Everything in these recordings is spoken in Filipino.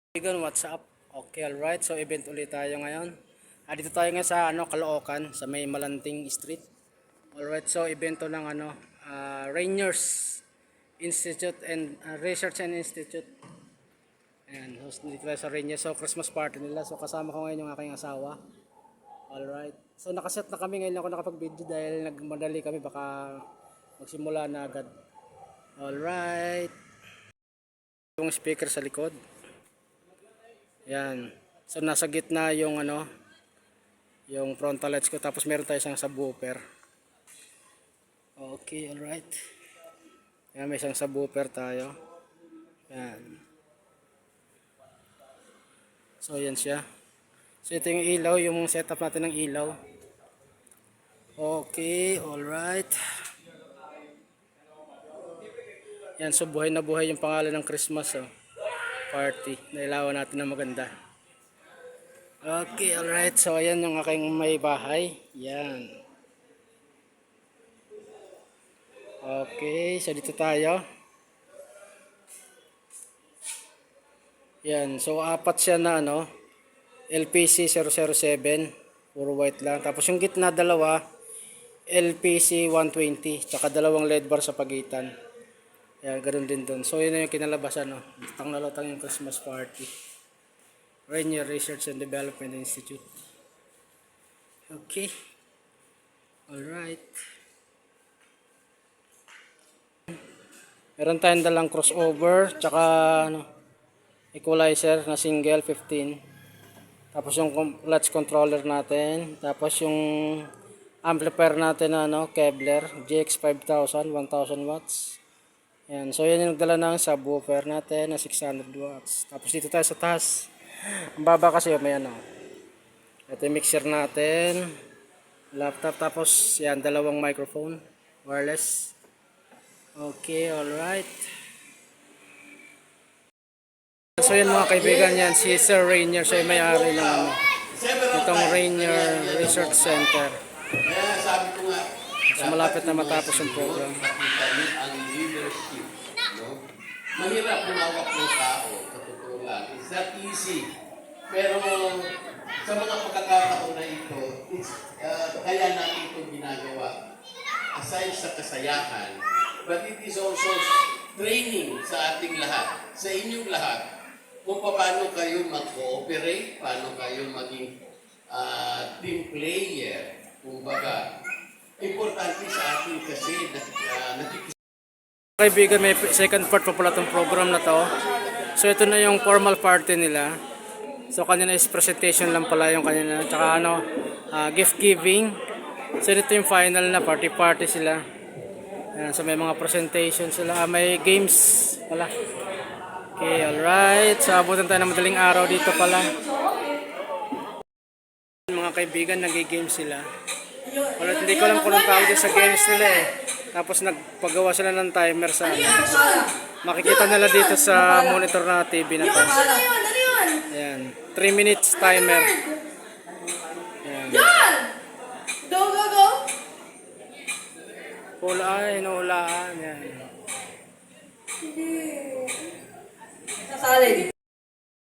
Kaibigan, what's up? Okay, alright. So, event ulit tayo ngayon. Dito tayo ngayon sa Caloocan, sa may Malanting Street. Alright, so event to ng Rainiers Institute and Research and Institute. Ayan, host dito tayo sa Rainiers. So, Christmas party nila. So, kasama ko ngayon yung aking asawa. Alright. So, nakaset na kami. Ngayon ako nakapag-video dahil nagmadali kami. Baka magsimula na agad. Alright. Yung speaker sa likod. Yan. So nasa gitna yung yung frontal lights ko, tapos meron tayo isang subwoofer. Okay, alright. Yan, may isang subwoofer tayo. Yan. So yan siya. So ito yung ilaw, yung setup natin ng ilaw. Okay, alright. Yan, so buhay na buhay yung pangalan ng Christmas party. Nailawan natin na maganda. Okay, alright. So ayan yung aking may bahay. Yan. Okay, so dito tayo. Yan, so apat siya na LPC 007, puro white lang. Tapos yung gitna dalawa LPC 120, tsaka dalawang LED bar sa pagitan. Yan, ganoon din doon. So yun na yung kinalabasan, lutang na lutang yung Christmas party. Rainier Research and Development Institute. Okay. Alright. Meron tayong dalang crossover, tsaka equalizer na single 15. Tapos yung clutch controller natin, tapos yung amplifier natin na Kevlar GX 5000 1000 watts. Yan, so yan yung nagdala ng subwoofer natin na 600 watts. Tapos dito tayo sa taas. Ang baba kasi may ito yung mixer natin, laptop, tapos yan, dalawang microphone, wireless. Okay, alright. So yan mga kaibigan, yan si Sir Rainier, siya yung may-ari ng itong Rainier Research Center. So malapit na matapos yung program. Mahirap humawak ng tao, sa totoo lang. It's not easy. Pero sa mga pagkakataon na ito, kaya natin ito ginagawa. Aside sa kasayahan, but it is also training sa ating lahat, sa inyong lahat, kung paano kayo mag-cooperate, paano kayo maging team player. Kumbaga, importante sa atin kasi Kaibigan, may second part pa pala itong program na to. So ito na yung formal party nila. So kanina is presentation lang pala yung kanina. Tsaka gift giving. So ito yung final na party sila. Ayan, so may mga presentation sila. May games pala. Okay, alright. So abutan tayo ng madaling araw dito pala. Mga kaibigan, nag-game sila. Wala, hindi ko alam kung anong tawag sa games nila Tapos nagpagawa sila ng timer sa makikita nila dito sa monitor na TV na to. Ayan, 3 minutes timer. Ayan. Go, go, go! Inuulaan. Ayan. Sasalin.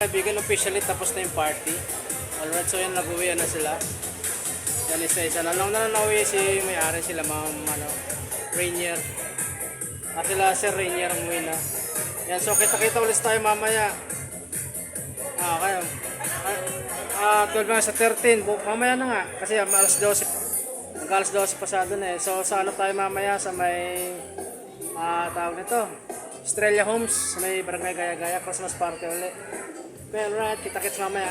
Kaibigan, officially tapos na yung party. Alright, so yan, nag-uwian na sila. Yan, isa-isa na lang nauwi si may-ari sila, Rainier. At sila Sir Rainier ang umuwi na. Yan, so kita-kita ulit tayo mamaya. Kayo. 12 na sa 13. Mamaya na nga. Kasi alas 12. Mag-alas 12 pasado na So sa tayo mamaya sa may tawag nito, Estrella Homes. Sa may Barangay Gaya-Gaya. Christmas party ulit. Well, right. Kita-kits mamaya.